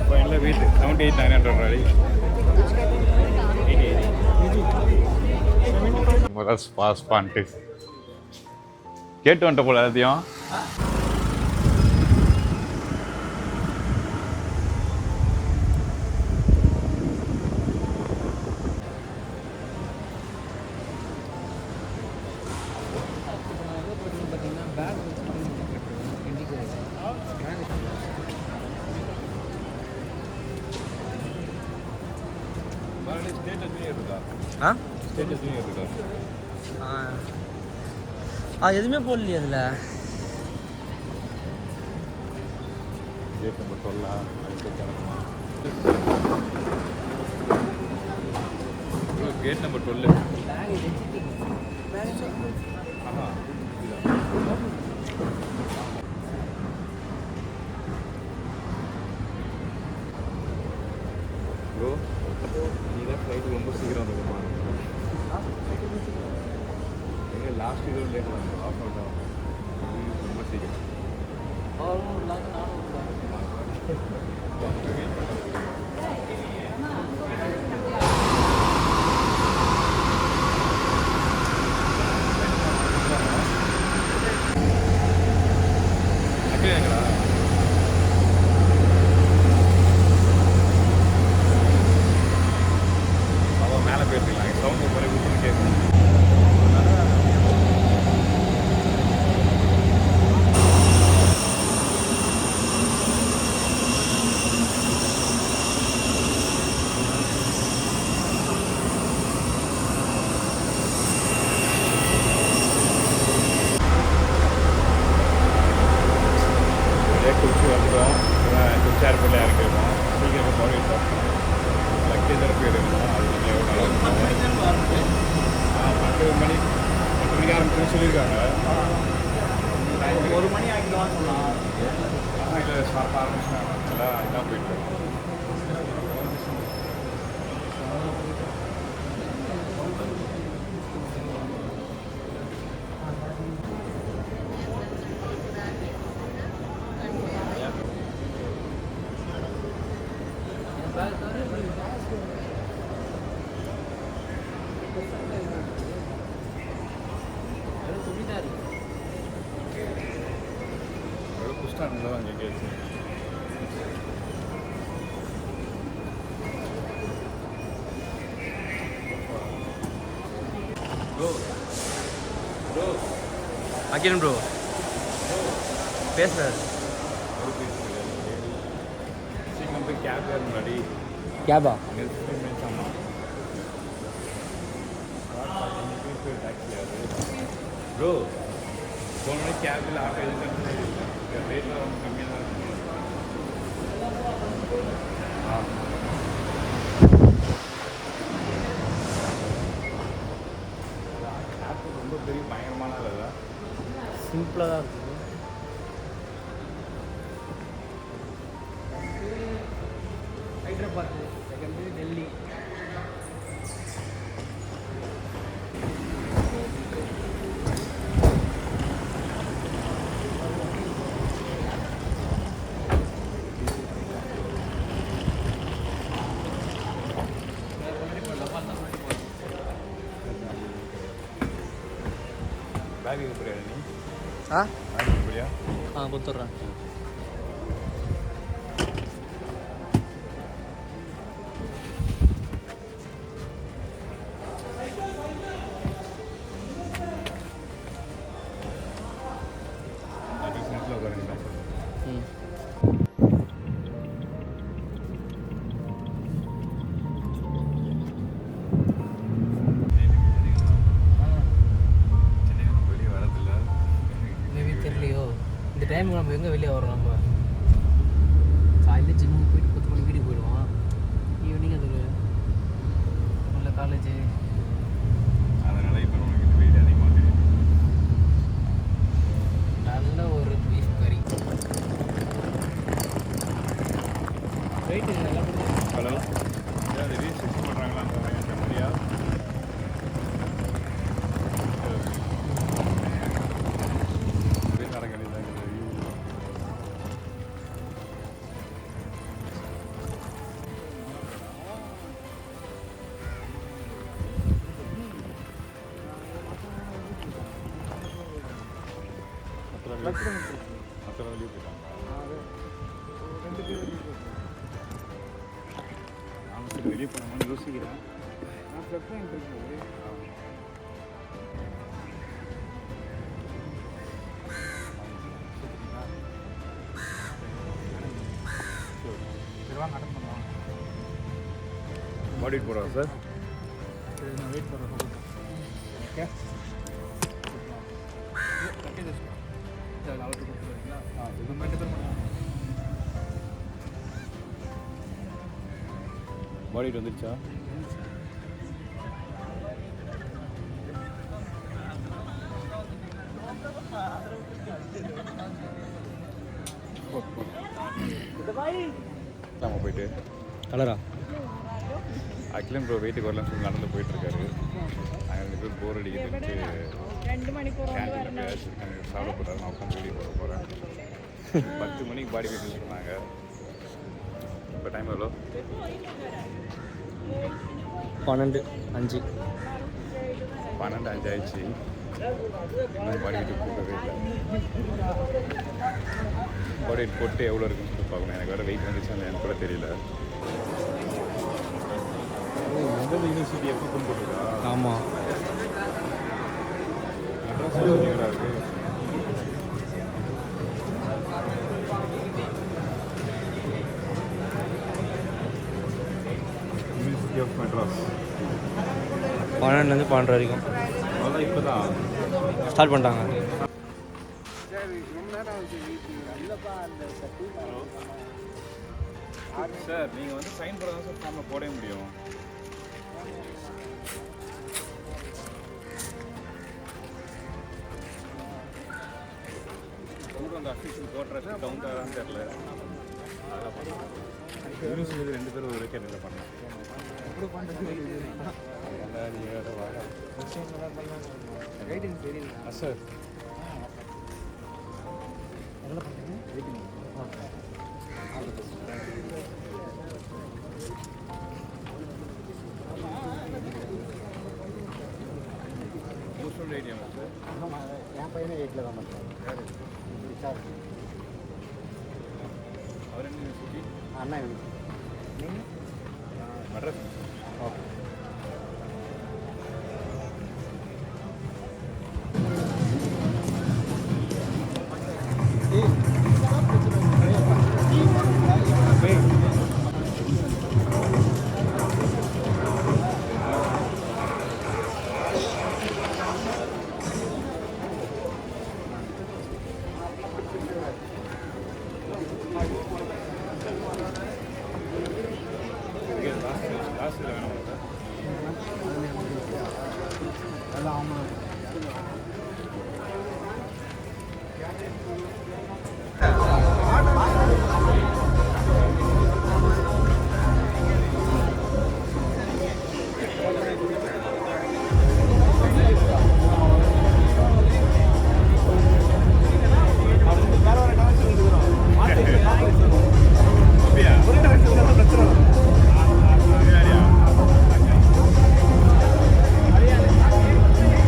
ஃபைனலாக wait 78,900 ready. முதல் pass பண்ணிட்டு கேட்டு வந்துட்ட போல எல்லாத்தையும். எதுவுமே போடலையே அதில். Gate number 12 gate number 12. Bro நீ தான் ஃப்ளைட்டு ரொம்ப சீக்கிரம் வந்துருமா? எங்கள் லாஸ்ட் இது லேட் வந்து ஆஃப் அவுட் ஆகும் ரொம்ப சீக்கிரம். மேலே போயிருக்கலாம் சவுண்ட் ஒரு மாதிரி ஊற்றுன்னு கேட்கணும். குளிச்சு வந்துடும். குளிச்சு ஏர்போர்ட்டில் இறங்கிடுவோம். சீக்கிரமாக போயிட்டோம். லக்கேஜ் தரப்பு எடுக்கணும். அது எவ்வளோ நல்லா இருக்கும். 10 மணிக்கு ஆரம்பிச்சுன்னு சொல்லியிருக்காங்க. 1 மணி ஆகிடுவான்னு சொன்னாங்க. இல்லை ஷார்ப்பாக ஆரம்பிச்சிட்டாங்க. எல்லாம் இதான் போயிட்டு புஷ்டாங்களோ அங்கே கேட்டு அகிலன் ப்ரோ பேசுகிறார். சீக்கிரம் போய் கேப் ஏற முன்னாடி. கேபா? ப்ரோ போனோடனே கேபில் ஆட்டோ எதுக்கு ரேட்டில் ரொம்ப கம்மியாக தான் இருக்கும். ஆப் ரொம்ப பெரிய பயங்கரமான இல்லை, சிம்பிளாக தான் இருக்குது. ஹைதராபாத் செகண்ட் டெல்லி. பேக் புரியா நீ? பேக் புரியா? கொடுத்துட்றேன். அது சிம்பிளாக உட்காருங்க. தெரியலையோ இந்த டைமுக்கு நம்ம எங்கே வெளியே வரோம்? நம்ம காலையில் ஜிம்முக்கு போயிட்டு 10 மணிக்கு வீட்டுக்கு போயிடுவோம். ஈவினிங் அது ஒரு நல்ல காலேஜு. அதனால் இப்போ நமக்கு வெயில் அதிகமாக தெரியும். நல்ல ஒரு பீஃப் கறி வெயிட்டு நல்லா கொடுத்து. ஹலோ அது ரீல்ஸ் ஃபிக்ஸ் பண்ணுறாங்களா அந்த மாதிரியா? மற்ற லீவ் போயிட்டாங்களா? நான் சரி வெளியே போனோம்னு யோசிக்கிறேன். பாடி போடுறோம் சார். நான் வெயிட் பண்ணுறேன். ஓகே அவருக்கு கொடுத்துருவீங்களா? இது மட்டும் பாடி வந்துருச்சா? நம்ம போயிட்டு கலரா ஆக்சுவலி ப்ரோ வெயிட்டுக்கு வரலன்னு சொல்லி நடந்து போயிட்டுருக்காரு. நாங்கள் 2 பேர் போர் அடிக்கிட்டு 2 மணிக்கு கேன்டீனில் சாப்பிட போகிறாரு. நான் உட்காந்து வெளியே போக போகிறேன். 10 மணிக்கு பாடி வெயிட் சொன்னாங்க. இப்போ டைம் எவ்வளோ? 12:05. 12:05 ஆயிடுச்சு. இன்னும் பாடி வெயிட் போகவே இல்லை. பாடி வெயிட் போட்டு எவ்வளோ இருக்குன்னு சொல்லி பார்க்கணும். எனக்கு வேறு வெயிட் வந்துச்சு எனக்கு கூட தெரியல. யூனிவர்சிட்டி எப்போ போட்டுருக்கா? ஆமாம் அட்ரஸ் எங்கடா இருக்கு? யூனிவர்சிட்டி ஆஃப் மெட்ராஸ் 12 வரைக்கும் அதான் இப்போ தான் ஸ்டார்ட் பண்ணிட்டாங்க. சார் நீங்கள் வந்து சைன் போட தான் சார் ஃபார்மில் போடவே முடியும். அந்த அஃபீஷியல் கோட்ரஸ் கவுண்டரான்னு தெரில. அதெல்லாம் பண்ணலாம். யூனிவர்சிட்டியில் 2 பேரும் ஒரு கேட்டில் பண்ணலாம். Sir most idea sir. என் பையனே 8ல் தான் பண்ணுறாங்க. அவர் என்ன யூனிவர்சிட்டி? அண்ணா யூனிவர்சிட்டி. நீங்கள் மெட்ராஸ். ஓகே லாஸ்ட்டில் வேணும் சார். எல்லாம் ஆமாம்.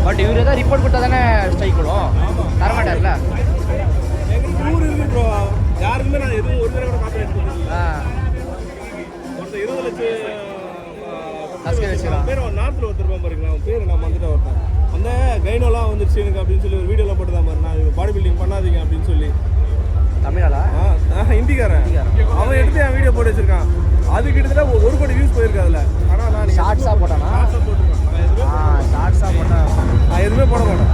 பட் இவர் ஏதாவது ரிப்போர்ட் கொடுத்தா தானே ஸ்ட்ரைக் விடும். தரமாட்டார்ல. ஊர் இருக்கு ப்ரோ. யாருக்குமே நான் எதுவும் ஒரு தடவை கூட காப்பி எடுத்து ஒருத்தர் 20 லட்சம் பேர் நார்த்தில் ஒருத்தர் இருப்பான் பாருங்களா. அவன் பேர் நான் வந்துட்டு ஒருத்தன் அந்த கைனோலாம் வந்துருச்சு எனக்கு அப்படின்னு சொல்லி ஒரு வீடியோலாம் போட்டு தான் பாரு. நான் பாடி பில்டிங் பண்ணாதீங்க அப்படின்னு சொல்லி. தமிழாளா? ஹிந்திக்காரன். அவன் எடுத்து என் வீடியோ போட்டு வச்சிருக்கான். அது கிட்டத்தட்ட 1 கோடி வியூஸ் போயிருக்கு அதில். ஆனால் நான் ஷார்ட்ஸாக போட்டானா? போட்டிருக்கேன். ஷார்ட்ஸாக போட்டால் நான் எதுவுமே போட மாட்டேன்.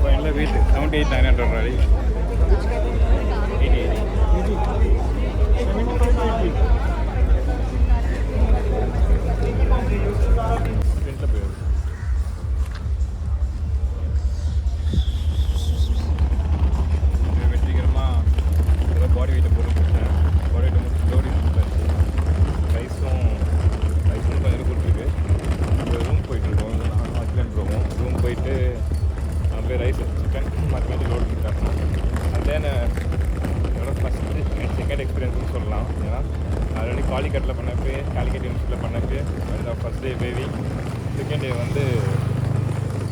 ஃபைனலாக வெயிட் 78,900 ready. 80. ஃப்ரண்ட்டில் போயிடும். வெற்றிகரமாக ஏதோ பாடி வெயிட்டை போட்டுருக்கேன். பாடி வெயிட்டை முடிச்சு லோடி முடிச்சாச்சு. ரைஸும் கொஞ்சம் கொடுத்துருக்கு. ரூம் போயிட்டுருக்கோம். நானும் அட்லன் போவோம். ரூம் போயிட்டு அப்படியே ரைஸ் சிக்கன் மற்ற லோடு பண்ணிட்டாங்க. அண்ட் தென் என்னோட ஃபஸ்ட்டு செகண்ட் எக்ஸ்பீரியன்ஸ்னு சொல்லலாம். ஏன்னா ஆல்ரெடி காலிக்கட்டில் பண்ணப்போ காலிக்கட் யூனிவர்சிட்டியில் பண்ணப்போ அதுதான் first day baby. Second day வந்து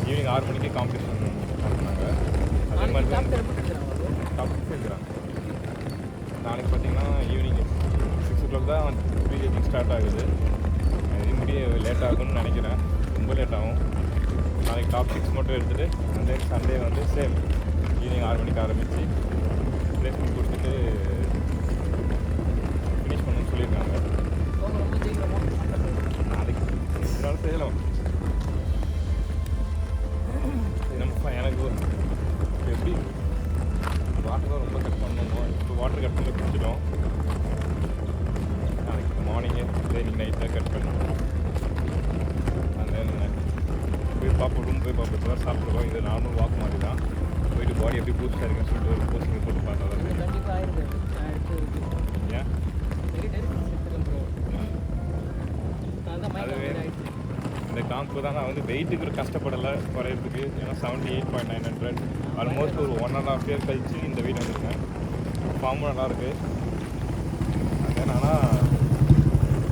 ஈவினிங் 6 மணிக்கு காம்படிஷன் நடத்துனாங்க. அதே மாதிரி தான் டாப் இருக்கிறாங்க. நாளைக்கு பார்த்தீங்கன்னா ஈவினிங் 6 o'clock தான் ப்ரீ வெட்டிங் ஸ்டார்ட் ஆகுது. இது முடிய லேட் ஆகும்னு நினைக்கிறேன். ரொம்ப லேட் ஆகும். நாளைக்கு டாப் 6 மட்டும் எடுத்துகிட்டு அந்த சண்டே வந்து சேம் ஈவினிங் 6 மணிக்கு ஆரம்பித்து பிளேஸ்மெண்ட் கொடுத்துட்டு ஃபினிஷ் பண்ணணும்னு சொல்லியிருக்காங்க. நாளைக்கு இதனால செய்யலாம். நம்ம எனக்கு எப்படி வாட்டர் தான் ரொம்ப கட் பண்ணணும். இப்போ வாட்டர் கட் பண்ணி குடிச்சிட்டோம். நாளைக்கு மார்னிங்கே இன்னைக்கு நைட் தான் கட் பண்ணணும். அந்த போய் பார்ப்போம். ரூம் போய் பார்ப்போம். இப்போ தான் சாப்பிடுவோம். இது நார்மல் வாக் மாதிரி தான். போயிட்டு பாடி எப்படி பூஸ்டாக இருக்குன்னு சொல்லிட்டு ஒரு போஸ்டிங் போட்டு பார்த்தா தான் ஏன் அதுவே இந்த காம்பு தான் நான் வந்து வெயிட்டுக்கு கஷ்டப்படலை குறையிறதுக்கு. ஏன்னா 78,900 ஆல்மோஸ்ட் ஒரு 1.5 year கழிச்சு இந்த வெயிட் வந்துருக்கேன். ஃபார்மும் நல்லாயிருக்கு. அதே ஆனால்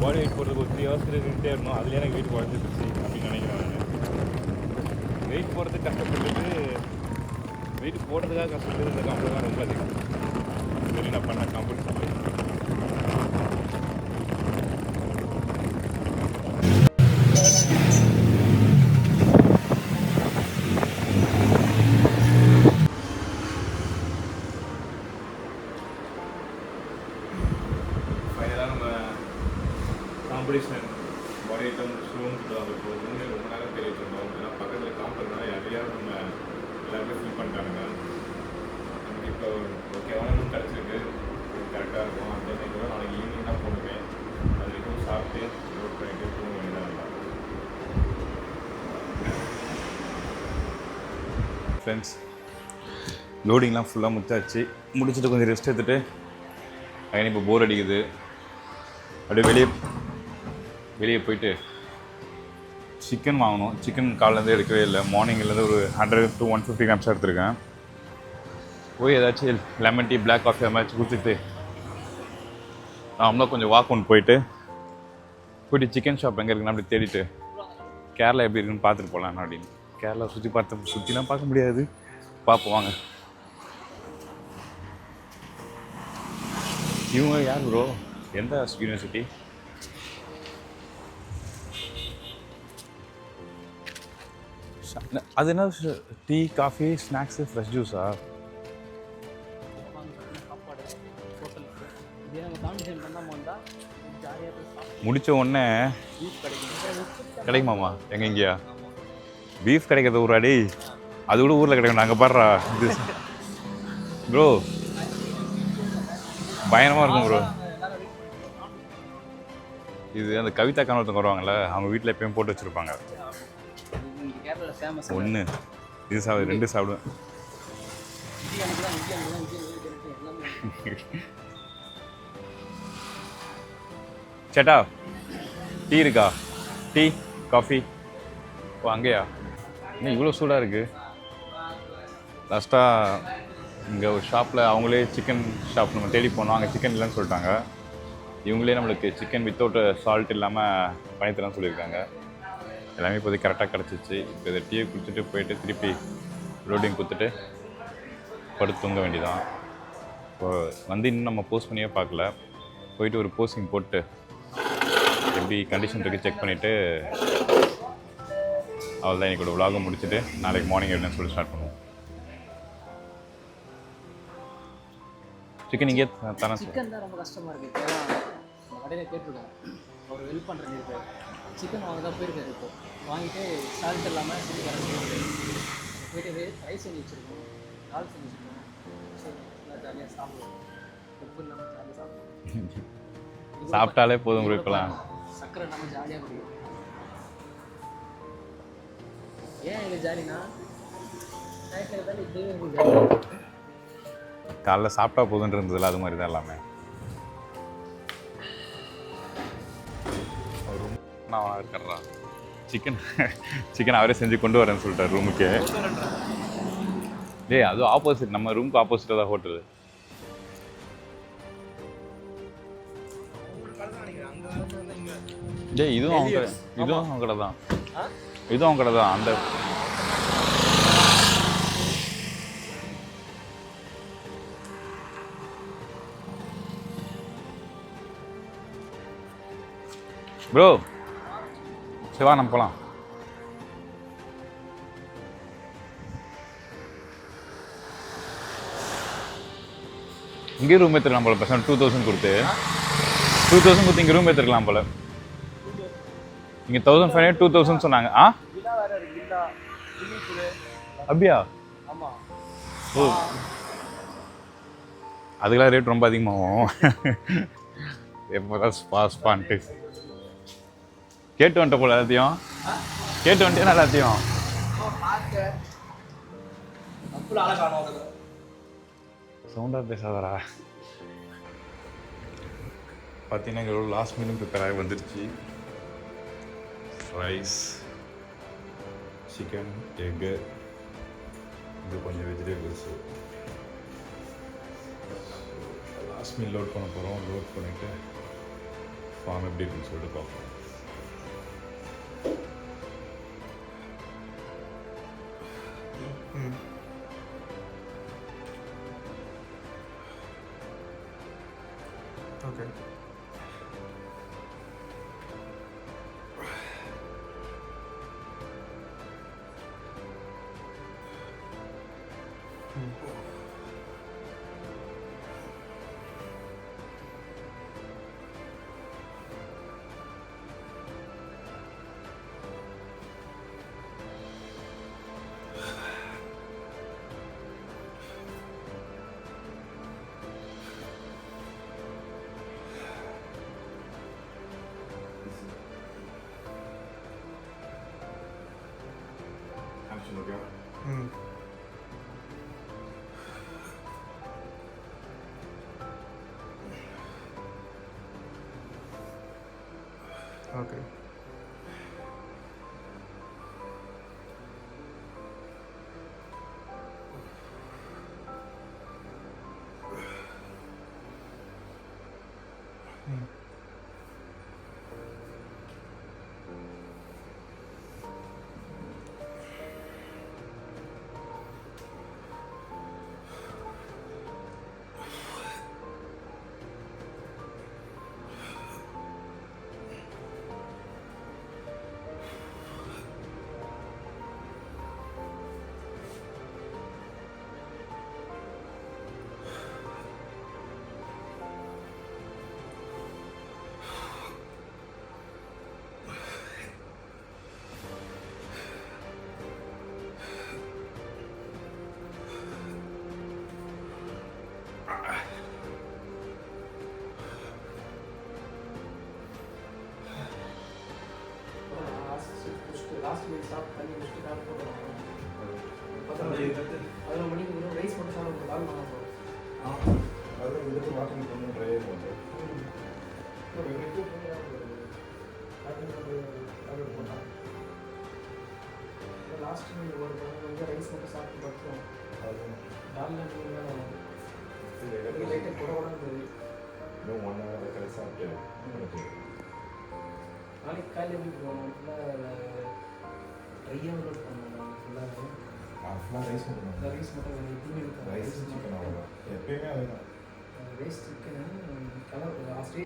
பாடி வெயிட் போடுறதுக்கு ஒரு 3 hours இருந்துகிட்டே இருக்கணும். அதுலேயே எனக்கு வெயிட் குறைஞ்சிருச்சு அப்படின்னு நினைக்கிறேன். வெயிட் போடுறதுக்கு கஷ்டப்பட்டுட்டு வெயிட் போடுறதுக்காக கஷ்டப்பட்டு இந்த காம்பு தான் ரொம்ப அதிகம். சரி நான் பண்ண காம்பு காம்படிஷன் பாடி ஐட்டம் ரூமுக்கு தான் இருக்கும். ரூமே ரொம்ப நேரம் தேடிட்டு இருந்தோம். ஏன்னா பக்கத்தில் காம்பவுண்ட்னால நிறையா நம்ம எல்லாருமே ஃபில் பண்ணிட்டானுங்க. நமக்கு இப்போ ஓகேவான ரூம் கிடச்சிருக்கு. கரெக்டாக இருக்கும். அந்த டைம் நாளைக்கு ஈவினிங் தான் போகணுமே. அது வரைக்கும் சாப்பிட்டு லோட் பண்ணிட்டு தூங்க வேண்டியதாக இருந்தால் ஃப்ரெண்ட்ஸ் லோடிங்லாம் ஃபுல்லாக முடிச்சாச்சு. முடிச்சுட்டு கொஞ்சம் ரெஸ்ட் எடுத்துகிட்டு எனக்கு இப்போ போர் அடிக்குது. அப்படியே வெளியே போயிட்டு சிக்கன் வாங்கணும். சிக்கன் காலையிலேருந்து எடுக்கவே இல்லை. மார்னிங்லேருந்து ஒரு 100 to 150 grams எடுத்துருக்கேன். போய் ஏதாச்சும் லெமன் டீ பிளாக் காஃபி அது மாதிரி குடிச்சிட்டு நாமளும் கொஞ்சம் வாக் ஒன்று போயிட்டு சிக்கன் ஷாப் எங்கே இருக்குன்னு அப்படி தேடிட்டு கேரளா எப்படி இருக்குன்னு பார்த்துட்டு போகலாம் அப்படின்னு. கேரளா சுற்றிலாம் பார்க்க முடியாது. பார்ப்போம் வாங்க. இவங்க யார் ப்ரோ? எந்த யூனிவர்சிட்டி? அது என்ன? டீ காஃபி ஸ்நாக்ஸு ஃப்ரெஷ் ஜூஸா? முடித்த உடனே கிடைக்குமாம்மா? எங்கே இங்கேயா பீஃப் கிடைக்கிறது ஒரு அடி? அது கூட ஊரில் கிடைக்கும். நாங்கள் பாடுறா இது ப்ரோ பயங்கரமாக இருக்கும் ப்ரோ. இது அந்த கவிதா கணவர்த்தங்க வருவாங்கள்ல, அவங்க வீட்டில் எப்பயும் போட்டு வச்சுருப்பாங்க. ஒன்று இது சாப்பிடு, 2 சாப்பிடுவேன். சேட்டா டீ இருக்கா? Tea coffee? ஓ அங்கேயா? இன்னும் இவ்வளோ சூடாக இருக்குது. லாஸ்ட்டாக இங்கே ஒரு ஷாப்பில் அவங்களே சிக்கன் ஷாப் நம்ம தேடி போனோம். அங்கே சிக்கன் இல்லைன்னு சொல்லிட்டாங்க. இவங்களே நம்மளுக்கு சிக்கன் வித்தவுட் சால்ட் இல்லாமல் பண்ணித்தரேன்னு சொல்லியிருக்காங்க. எல்லாமே இப்போதைக்கு கரெக்டாக கிடச்சிச்சு. இப்போ இதை டீயை குடிச்சிட்டு போயிட்டு திருப்பி லோடிங் கொடுத்துட்டு படுத்து தூங்க வேண்டியதான். இப்போ வந்து இன்னும் நம்ம போஸ்ட் பண்ணியே பார்க்கல. போயிட்டு ஒரு போஸ்டிங் போட்டு எப்படி கண்டிஷன் இருக்குது செக் பண்ணிவிட்டு அவள் தான் இன்றைக்கி விலாகை முடிச்சுட்டு நாளைக்கு மார்னிங் எப்படின்னு சொல்லி ஸ்டார்ட் பண்ணுவோம். சிக்கன் இங்கே தரேன் சார். சிக்கன் தான் ரொம்ப கஷ்டமாக இருக்குது. ஏன்னா கடையில் கேட்டிருக்கேன், ஒரு ஹெல்ப் பண்ணுறேன் இருக்கு. சிக்கன் வாங்க தான் போயிருக்காரு. இப்போ வாங்கிட்டு சால்ட் இல்லாமல் செஞ்சு தரேன் போயிட்டு ரைஸ் செஞ்சு வச்சுருக்கோம், தால் செஞ்சு வச்சுருக்கோம். சரி நல்லா ஜாலியாக சாப்பிடுவோம், உப்பு இல்லாமல் ஜாலியாக சாப்பிடுவோம். சாப்பிட்டாலே போதும் ப்ரோ இப்போலாம். சக்கரை இல்லாமல் ஜாலியாக குடிக்கும். ஏன் இது ஜாலினா நைட்டில் தான் இது ஜாலி. காலைல சாப்பிட்டா போதுன்னு இருந்ததில்ல, அது மாதிரி தான் எல்லாமே. நான் இருக்கிறா சிக்கன் அவரே செஞ்சு கொண்டு வரேன்னு சொல்லிட்டார் ரூமுக்கு. டேய் அது ஆப்போசிட், நம்ம ரூமுக்கு ஆப்போசிட்டாக தான் ஹோட்டலு. டேய் இதுவும் அவங்க கடை தான், இதுவும் அவங்க கடை தான். அந்த ப்ரோ சிவா நம்ம போகலாம். இங்கே ரூம் எடுத்துக்கலாம் போல. பசங்க 2000 கொடுத்து இங்கே ரூம் எடுத்துக்கலாம் போல. இங்கே 1500 2000 சொன்னாங்க. ஆ அப்படியா? ஓ அதுக்கெல்லாம் ரேட் ரொம்ப அதிகமாகும். எப்போதான் ஸ்பான்ட்டு கேட்டு வந்துட்ட போல எல்லாத்தையும். கேட்டு வந்துட்டேன் எல்லாத்தையும். சவுண்டாக பேசாதரா. பார்த்தீங்கன்னா எங்களோட லாஸ்ட் மீனும் ப்ரிப்பேர் ஆகி வந்துருச்சு. ரைஸ், சிக்கன், எக்கு, இது கொஞ்சம் வெஜிடபிள்ஸு. லாஸ்ட் மீல் லோட் பண்ண போகிறோம். லோட் பண்ணிவிட்டு ஃபார்ம் எப்படி இருக்குன்னு சொல்லிட்டு பார்ப்போம். Okay okay last meal stop பண்ணி முடிச்சுட்டு கால் போடுறாங்க. 11 மணிக்கு வரும். ரைஸ் மட்டும் சாப்பிட கால் பண்ண அது இதுக்கு வாக்கிங் பண்ணணும். ட்ரைவர் வந்து லாஸ்ட் மீல் ஒரு கொஞ்சம் ரைஸ் மட்டும் சாப்பிட்டு பார்த்தோம். டால்னா லைட்டாக கூட இருந்தது. இன்னும் 1 hour கழிச்சு சாப்பிட்டு நாளைக்கு காலையில் எப்படி போகணும்? ஃபுல்லாக ட்ரையாக லோட் பண்ணணும். ஃபுல்லாக ரைஸ் மட்டும் ரைஸ் மட்டும் எதுவுமே இருக்காது. ரைஸ் சிக்கன் அவ்வளோதான். எப்பயுமே அதுதான். Rice chicken colour last.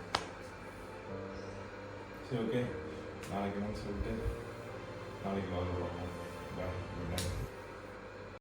சரி ஓகே, நாளைக்கு என்னன்னு சொல்லிட்டு நாளைக்கு வாங்க. பாய், குட் நைட்.